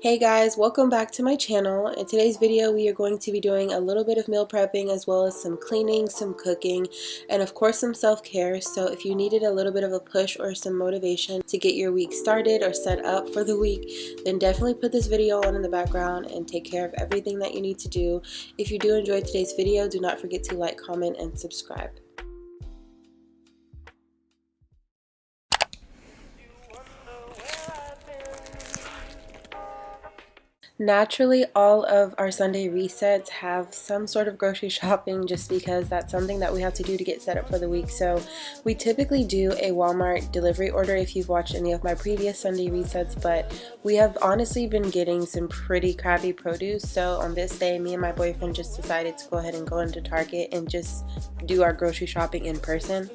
Hey guys, welcome back to my channel. In today's video we are going to be doing a little bit of meal prepping as well as some cleaning, some cooking, and of course some self-care. So if you needed a little bit of a push or some motivation to get your week started or set up for the week, then definitely put this video on in the background and take care of everything that you need to do. If you do enjoy today's video, do not forget to like, comment, and subscribe. Naturally, all of our Sunday resets have some sort of grocery shopping just because that's something that we have to do to get set up for the week. So we typically do a Walmart delivery order if you've watched any of my previous Sunday resets, but we have honestly been getting some pretty crappy produce. So on this day, me and my boyfriend just decided to go ahead and go into Target and just do our grocery shopping in person.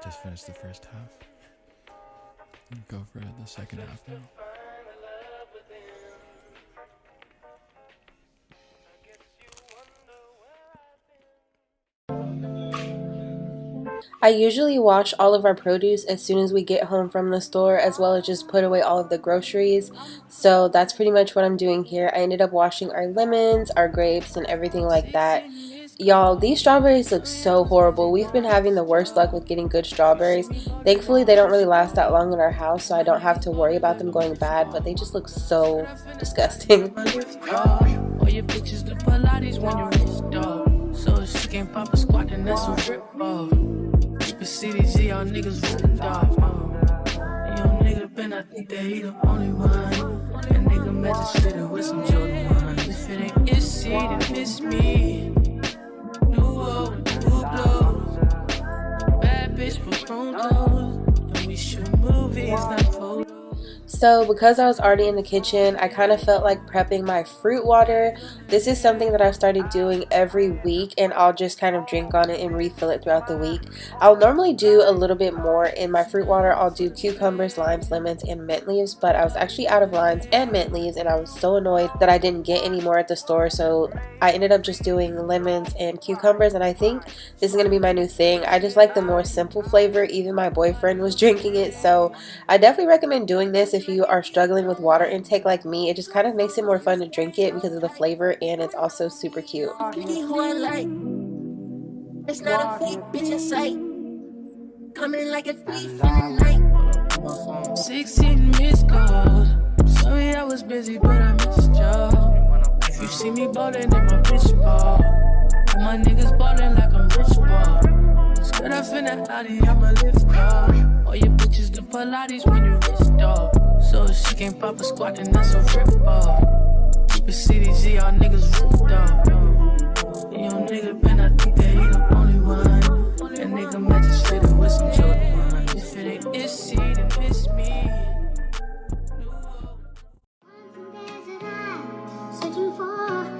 Just finished the first half. Go for the second half now. I usually wash all of our produce as soon as we get home from the store, as well as just put away all of the groceries. So that's pretty much what I'm doing here. I ended up washing our lemons, our grapes, and everything like that. Y'all, these strawberries look so horrible. We've been having the worst luck with getting good strawberries. Thankfully, they don't really last that long in our house, so I don't have to worry about them going bad, but they just look so disgusting. CDG, y'all niggas ripped off. Young nigga been, I think that he the only one. That nigga magistrated with some Jordan 1. If it ain't issy, then miss me. New old, new clothes. Bad bitch for prontos. And we shoot movies, not photos. So because I was already in the kitchen, I kind of felt like prepping my fruit water. This is something that I've started doing every week, and I'll just kind of drink on it and refill it throughout the week. I'll normally do a little bit more in my fruit water. I'll do cucumbers, limes, lemons, and mint leaves, but I was actually out of limes and mint leaves, and I was so annoyed that I didn't get any more at the store, so I ended up just doing lemons and cucumbers, and I think this is going to be my new thing. I just like the more simple flavor. Even my boyfriend was drinking it, so I definitely recommend doing this if you are struggling with water intake like me. It just kind of makes it more fun to drink it because of the flavor, and it's also super cute. It's not a fake bitch in sight. Coming like a thief in the night. 16 missed calls. Sorry I was busy, but I missed y'all. If you see me ballin' in my bitch ball, all my niggas ballin' like I'm rich ball. Skirt off in the Audi, I'ma lift off. All your bitches do Pilates when you rich dog. So if she can't pop a squat, then that's a rip off. Keep it CDG, y'all niggas ripped off. Young nigga been, I think that he the only one. That nigga magistrated with some Jordan 1. If it ain't issy, then miss me.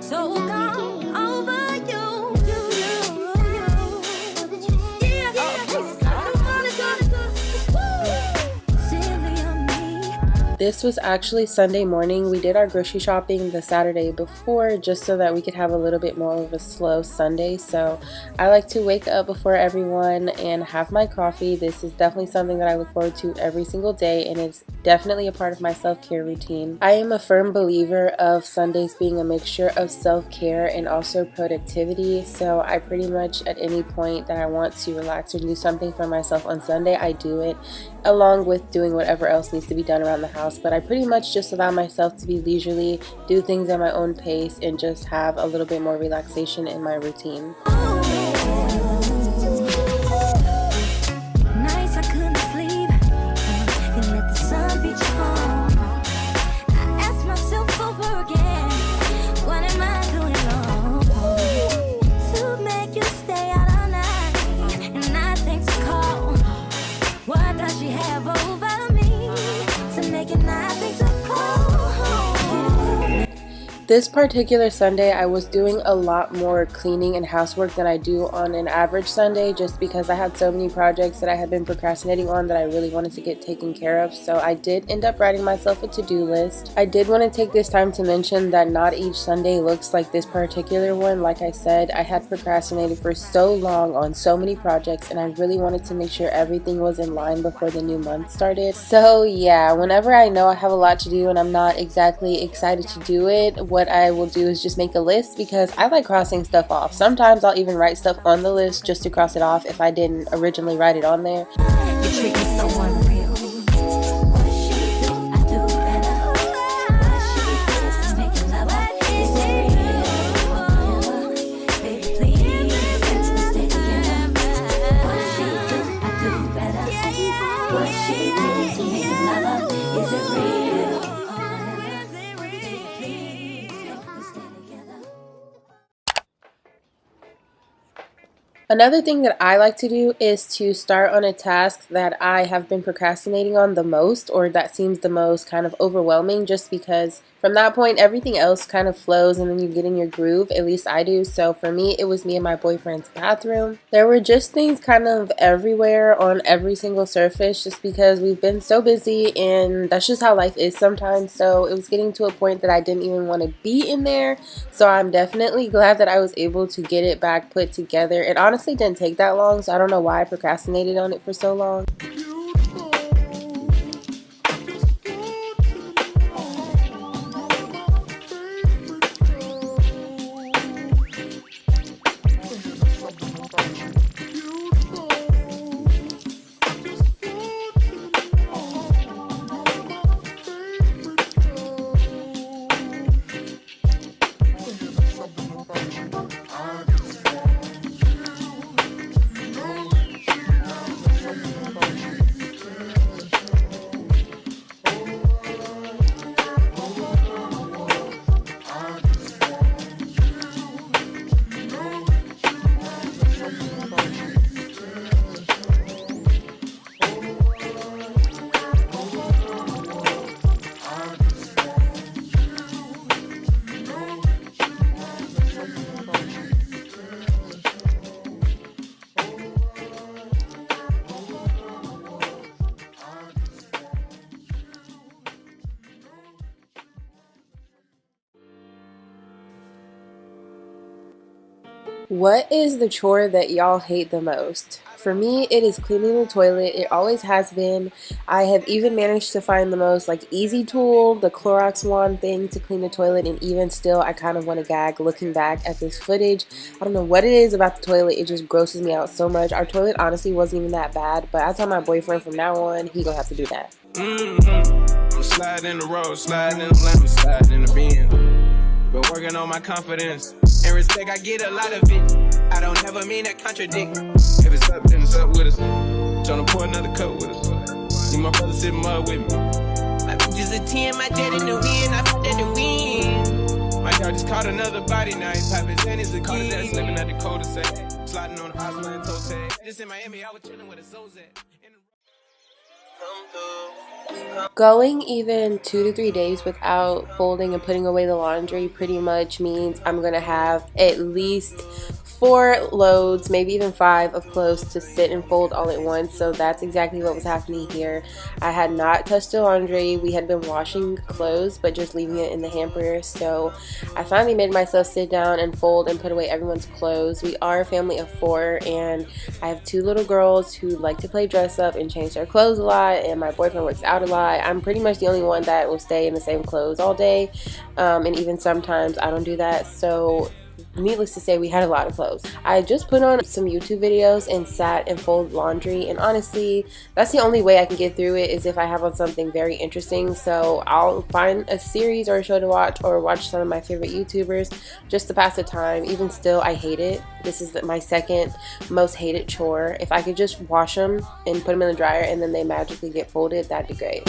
So gone over you. This was actually Sunday morning. We did our grocery shopping the Saturday before just so that we could have a little bit more of a slow Sunday. So I like to wake up before everyone and have my coffee. This is definitely something that I look forward to every single day, and it's definitely a part of my self-care routine. I am a firm believer of Sundays being a mixture of self-care and also productivity. So I pretty much at any point that I want to relax or do something for myself on Sunday, I do it, along with doing whatever else needs to be done around the house. But I pretty much just allow myself to be leisurely, do things at my own pace, and just have a little bit more relaxation in my routine. This particular Sunday, I was doing a lot more cleaning and housework than I do on an average Sunday, just because I had so many projects that I had been procrastinating on that I really wanted to get taken care of. So I did end up writing myself a to-do list. I did want to take this time to mention that not each Sunday looks like this particular one. Like I said, I had procrastinated for so long on so many projects, and I really wanted to make sure everything was in line before the new month started. So yeah, whenever I know I have a lot to do and I'm not exactly excited to do it, what I will do is just make a list, because I like crossing stuff off. Sometimes I'll even write stuff on the list just to cross it off if I didn't originally write it on there. You treat me so unreal. What she do, I do better. What she do to make it love her, is it real? Baby, please, let's stay together. What she do, I do better. What she do to make it love her, is it real? Another thing that I like to do is to start on a task that I have been procrastinating on the most, or that seems the most kind of overwhelming, just because from that point everything else kind of flows and then you get in your groove. At least I do. So for me, it was me and my boyfriend's bathroom. There were just things kind of everywhere on every single surface, just because we've been so busy and that's just how life is sometimes. So it was getting to a point that I didn't even want to be in there. So I'm definitely glad that I was able to get it back put together. It honestly didn't take that long, so I don't know why I procrastinated on it for so long. What is the chore that y'all hate the most? For me, it is cleaning the toilet. It always has been. I have even managed to find the most easy tool, the Clorox wand thing to clean the toilet, and even still I kind of want to gag looking back at this footage. I don't know what it is about the toilet. It just grosses me out so much. Our toilet honestly wasn't even that bad, but I tell my boyfriend from now on, he gonna have to do that. I'm sliding in the road, sliding in the lamp, sliding in the bin. Been working on my confidence and respect, I get a lot of it. I don't ever mean to contradict. If it's up, then it's up with us. Tryna pour another cup with us. See my brother sitting mud with me. My bitch is a 10, my dad in the wind, I fought at the wind. My dog just caught another body, now he's popping and he's a key. That's living at the cul-de-sac. Sliding on the Osman toe tag. Just in Miami, I was chilling with the Zoes at. Going even 2 to 3 days without folding and putting away the laundry pretty much means I'm gonna have at least 4 loads, maybe even 5 of clothes to sit and fold all at once. So that's exactly what was happening here. I had not touched the laundry. We had been washing clothes but just leaving it in the hamper. So I finally made myself sit down and fold and put away everyone's clothes. We are a family of 4 and I have 2 little girls who like to play dress up and change their clothes a lot, and my boyfriend works out a lot. I'm pretty much the only one that will stay in the same clothes all day, and even sometimes I don't do that. So needless to say, we had a lot of clothes. I just put on some YouTube videos and sat and folded laundry, and honestly that's the only way I can get through it, is if I have on something very interesting. So I'll find a series or a show to watch, or watch some of my favorite YouTubers just to pass the time. Even still, I hate it. This is my second most hated chore. If I could just wash them and put them in the dryer and then they magically get folded, that'd be great.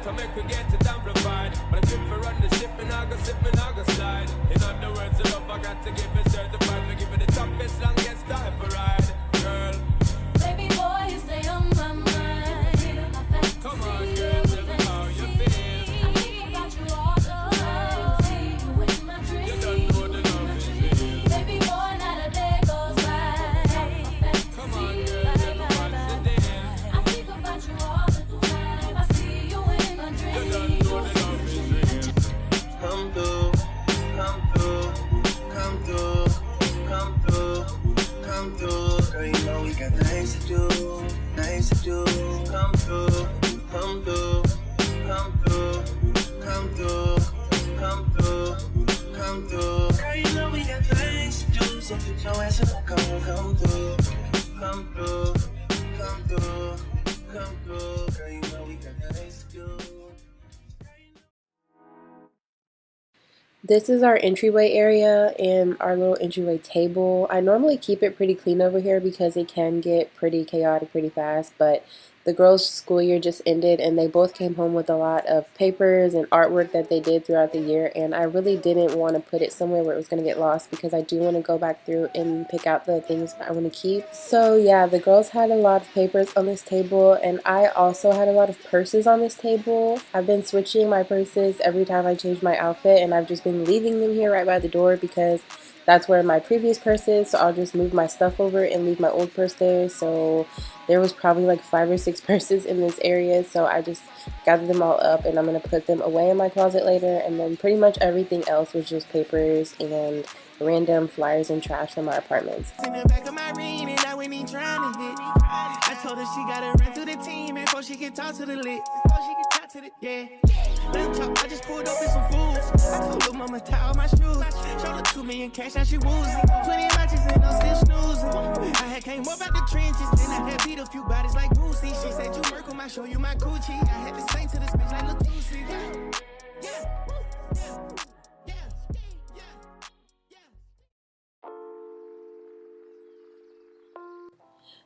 Make we get it amplified, but I trip for run the ship and I go sip and I go slide. to give it certified, we give it the toughest, longest time for ride, girl. Baby boy, you stay on my mind. Come on, girl, tell me how you feel. I think about you all the time. See you in my dreams. You don't know the love is real. Baby boy, not a day goes by. Come on, girl, tell me what's the deal. I think about you all the time. I see you in my You dreams. don't know the love is real. Come through, come through, come through, come through, come through. Girl, you know we got things to do, things to do. Come through, come through, come through, come through, come through, come through. Girl, you know we got things to do, so put your ass in the car, come through, come through, come through, come through. Girl, you know we got things to do. This is our entryway area and our little entryway table. I normally keep it pretty clean over here because it can get pretty chaotic pretty fast, but the girls' school year just ended and they both came home with a lot of papers and artwork that they did throughout the year, and I really didn't want to put it somewhere where it was going to get lost because I do want to go back through and pick out the things that I want to keep. So yeah, the girls had a lot of papers on this table and I also had a lot of purses on this table. I've been switching my purses every time I change my outfit, and I've just been leaving them here right by the door because that's where my previous purse is, so I'll just move my stuff over and leave my old purse there. So there was probably like 5 or 6 purses in this area, so I just gathered them all up and I'm going to put them away in my closet later, and then pretty much everything else was just papers and random flyers and trash from our apartments. In the back of my ring, and I ain't even trying to hit. I told her she gotta run through the team before she can talk to the lit. Before she can talk to the, yeah. Laptop, I just pulled up in some foods. I told her mama tie all my shoes. Showed her 2 million cash, now she woozy. 20 matches and I'm still snoozing. I had came up out the trenches, then I had beat a few bodies like Boosie. She said you work on my show, you my coochie. I had to sing to this bitch like Latusi.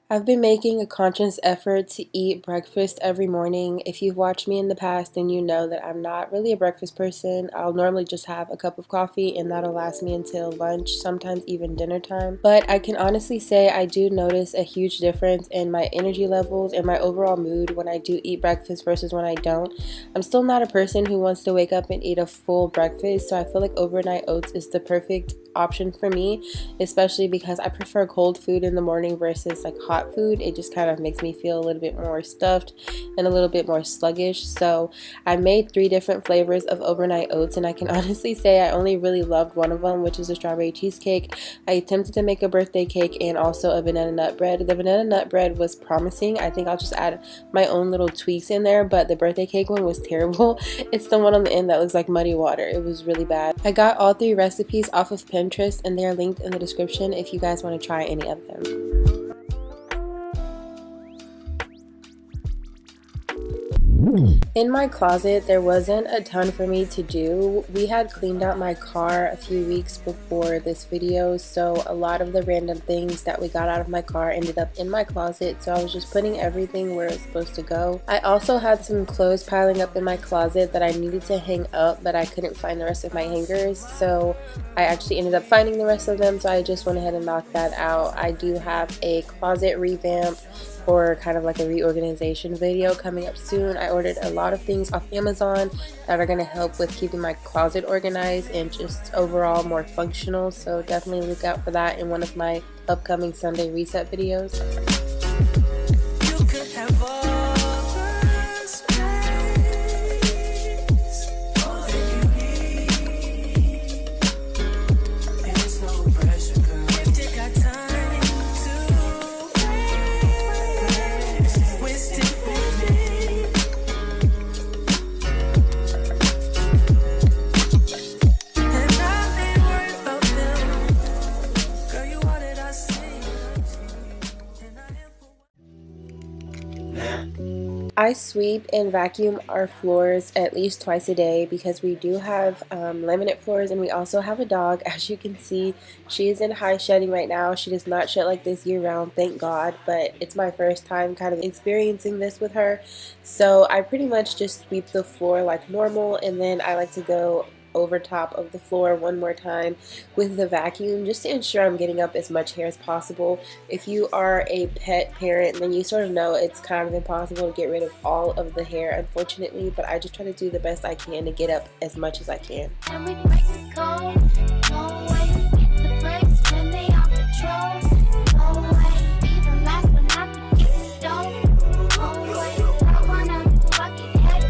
I've been making a conscious effort to eat breakfast every morning. If you've watched me in the past, then you know that I'm not really a breakfast person. I'll normally just have a cup of coffee and that'll last me until lunch, sometimes even dinner time. But I can honestly say I do notice a huge difference in my energy levels and my overall mood when I do eat breakfast versus when I don't. I'm still not a person who wants to wake up and eat a full breakfast, so I feel like overnight oats is the perfect option for me, especially because I prefer cold food in the morning versus like hot food. It just kind of makes me feel a little bit more stuffed and a little bit more sluggish. So I made 3 different flavors of overnight oats, and I can honestly say I only really loved one of them, which is a strawberry cheesecake. I attempted to make a birthday cake and also a banana nut bread. The banana nut bread was promising. I think I'll just add my own little tweaks in there, but the birthday cake one was terrible. It's the one on the end that looks like muddy water. It was really bad. I got all 3 recipes off of Pinterest and they're linked in the description if you guys want to try any of them. In my closet, there wasn't a ton for me to do. We had cleaned out my car a few weeks before this video, so a lot of the random things that we got out of my car ended up in my closet, so I was just putting everything where it's supposed to go. I also had some clothes piling up in my closet that I needed to hang up, but I couldn't find the rest of my hangers, so I actually ended up finding the rest of them, so I just went ahead and knocked that out. I do have a closet revamp or kind of like a reorganization video coming up soon. I ordered a lot of things off Amazon that are going to help with keeping my closet organized and just overall more functional, so definitely look out for that in one of my upcoming Sunday reset videos. You could have all the space, all that you need. There's no pressure, girl. If you got time to waste, waste it with me. And I ain't worried about them. Girl, you wanted, I see. And I am for I sweep and vacuum our floors at least twice a day because we do have laminate floors, and we also have a dog. As you can see, she is in high shedding right now. She does not shed like this year round, thank God, but it's my first time kind of experiencing this with her. So I pretty much just sweep the floor like normal, and then I like to go over top of the floor one more time with the vacuum just to ensure I'm getting up as much hair as possible. If you are a pet parent, then you sort of know it's kind of impossible to get rid of all of the hair, unfortunately, but I just try to do the best I can to get up as much as I can. And we break the code. No way, hit the brakes when they on patrol. No way, be the last one out to get the dough. No way, I wanna fucking head.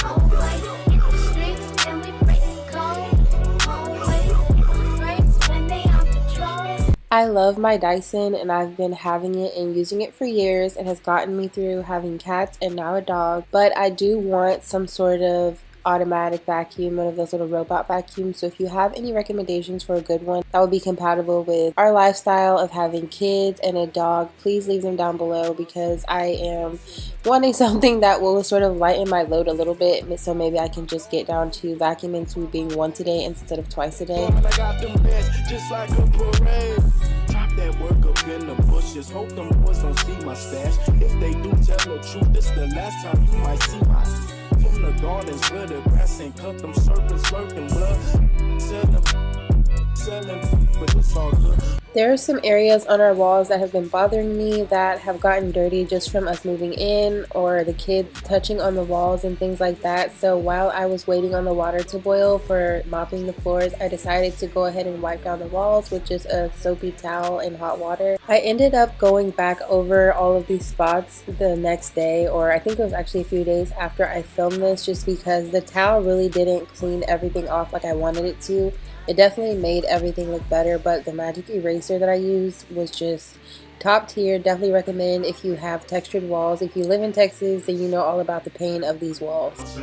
No way, hit the streets and we break the code. No way, hit the brakes when they on patrol. I love my Dyson and I've been having it and using it for years. It has gotten me through having cats and now a dog, but I do want some sort of automatic vacuum, one of those little robot vacuums. So if you have any recommendations for a good one that would be compatible with our lifestyle of having kids and a dog, please leave them down below, because I am wanting something that will sort of lighten my load a little bit, so maybe I can just get down to vacuuming sweeping once a day instead of twice a day. I got them beds just like a parade. Drop that work up in the bushes. Hope them boys don't see my stash. If they do, tell the truth. This the last time you might see my from the gardens where the grass ain't cut. Them serpents slurping blood. Sell them, but it's all good. There are some areas on our walls that have been bothering me that have gotten dirty just from us moving in or the kids touching on the walls and things like that. So while I was waiting on the water to boil for mopping the floors, I decided to go ahead and wipe down the walls with just a soapy towel and hot water. I ended up going back over all of these spots the next day, or I think it was actually a few days after I filmed this, just because the towel really didn't clean everything off like I wanted it to. It definitely made everything look better, but the magic eraser that I used was just top tier. Definitely recommend if you have textured walls. If you live in Texas, then you know all about the pain of these walls.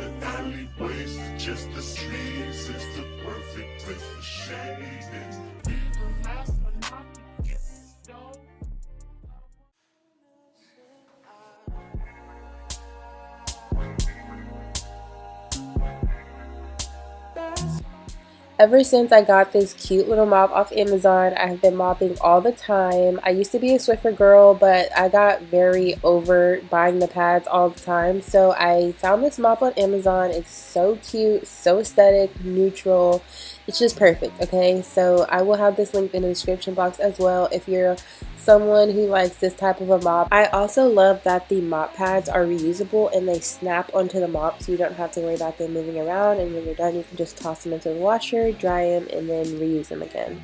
Ever since I got this cute little mop off Amazon, I've been mopping all the time. I used to be a Swiffer girl, but I got very over buying the pads all the time. So I found this mop on Amazon. It's so cute, so aesthetic, neutral. It's just perfect, okay? So I will have this linked in the description box as well if you're someone who likes this type of a mop. I also love that the mop pads are reusable and they snap onto the mop, so you don't have to worry about them moving around, and when you're done you can just toss them into the washer, dry them, and then reuse them again.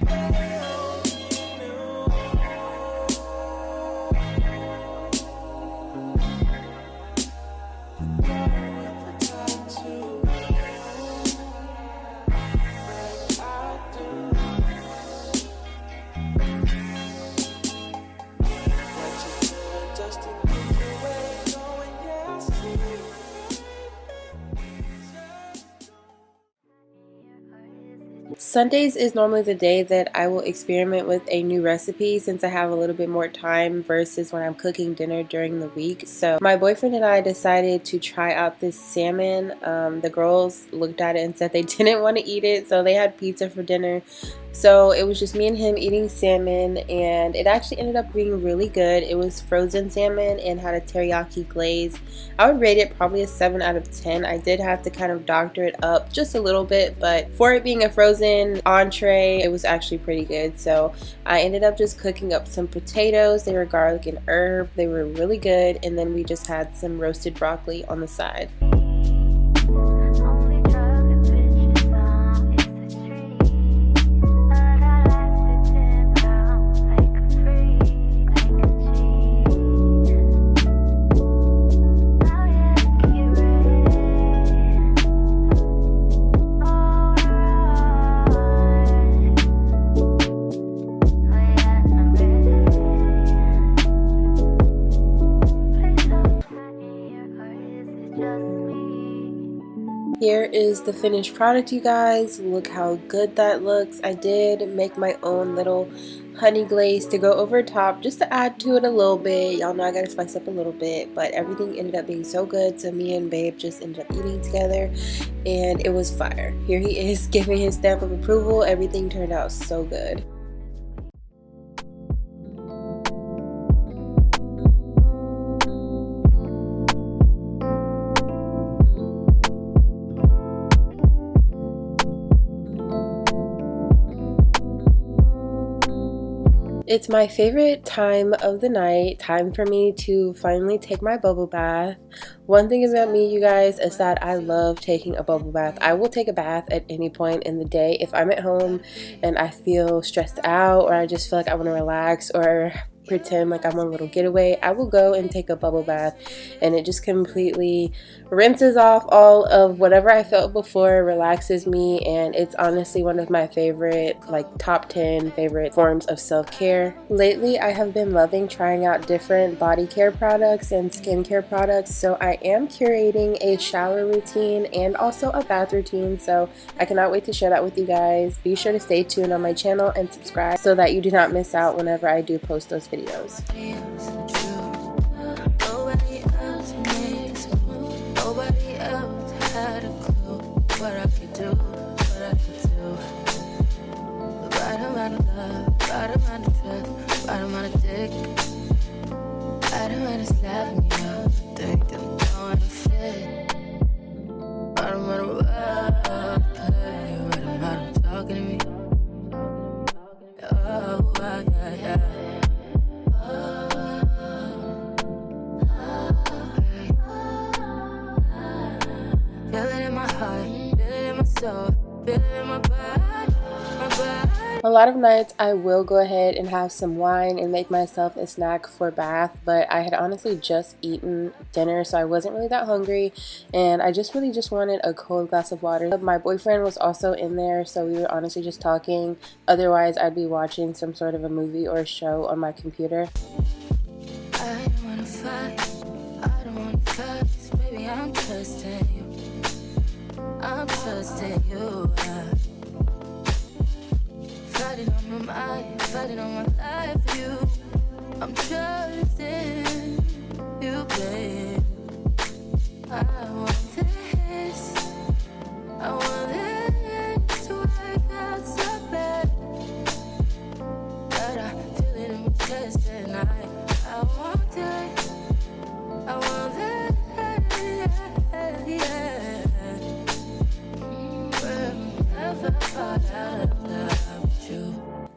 Sundays is normally the day that I will experiment with a new recipe, since I have a little bit more time versus when I'm cooking dinner during the week. So my boyfriend and I decided to try out this salmon. The girls looked at it and said they didn't want to eat it, so they had pizza for dinner. So it was just me and him eating salmon, and it actually ended up being really good. It was frozen salmon and had a teriyaki glaze. I would rate it probably a 7 out of 10. I did have to kind of doctor it up just a little bit, but for it being a frozen entree, it was actually pretty good. So I ended up just cooking up some potatoes. They were garlic and herb. They were really good, and then we just had some roasted broccoli on the side. Only drug and bitches on is the street, but I lasted 10 pounds like a freak, like a G. Now you have to get ready. Oh, alright. Oh yeah, I'm ready. Please don't tell me your heart is just me. Here is the finished product, you guys. Look how good that looks. I did make my own little honey glaze to go over top just to add to it a little bit. Y'all know I gotta spice up a little bit, but everything ended up being so good, so me and Babe just ended up eating together and it was fire. Here he is giving his stamp of approval. Everything turned out so good. It's my favorite time of the night, time for me to finally take my bubble bath. One thing about me, you guys, is that I love taking a bubble bath. I will take a bath at any point in the day. If I'm at home and I feel stressed out, or I just feel like I want to relax or pretend like I'm on a little getaway, I will go and take a bubble bath, and it just completely rinses off all of whatever I felt before, relaxes me, and it's honestly one of my favorite, like top 10 favorite forms of self-care. Lately I have been loving trying out different body care products and skincare products, so I am curating a shower routine and also a bath routine, so I cannot wait to share that with you guys. Be sure to stay tuned on my channel and subscribe so that you do not miss out whenever I do post those videos. Nobody else made this move. Nobody else had a clue what I could do, what I could do. The right amount of love, right amount of trust, right amount of dick, right amount of slapping me up. Think that I'm going to fit. Right amount of love, right amount of talking to me. Oh, yeah. Feel it in my heart, feel it in my soul, feel it in my body, my body. A lot of nights I will go ahead and have some wine and make myself a snack for bath, but I had honestly just eaten dinner, so I wasn't really that hungry, and I just wanted a cold glass of water. My boyfriend was also in there, so we were honestly just talking. Otherwise I'd be watching some sort of a movie or a show on my computer. I don't wanna fight, I don't wanna fuss, baby, I'm trusting you. I'm trusting you. Fighting on my mind, fighting on my life for you. I'm trusting you, babe. I want this. I want this to work out so bad. But I feel it in my chest and I want it. I want it, yeah. Never fall out of love with you.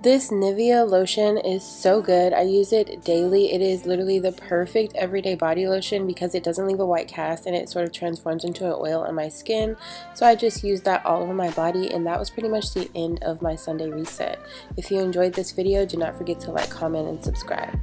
This Nivea lotion is so good. I use it daily. It is literally the perfect everyday body lotion because it doesn't leave a white cast and it sort of transforms into an oil on my skin. So I just use that all over my body, and that was pretty much the end of my Sunday reset. If you enjoyed this video, do not forget to like, comment, and subscribe.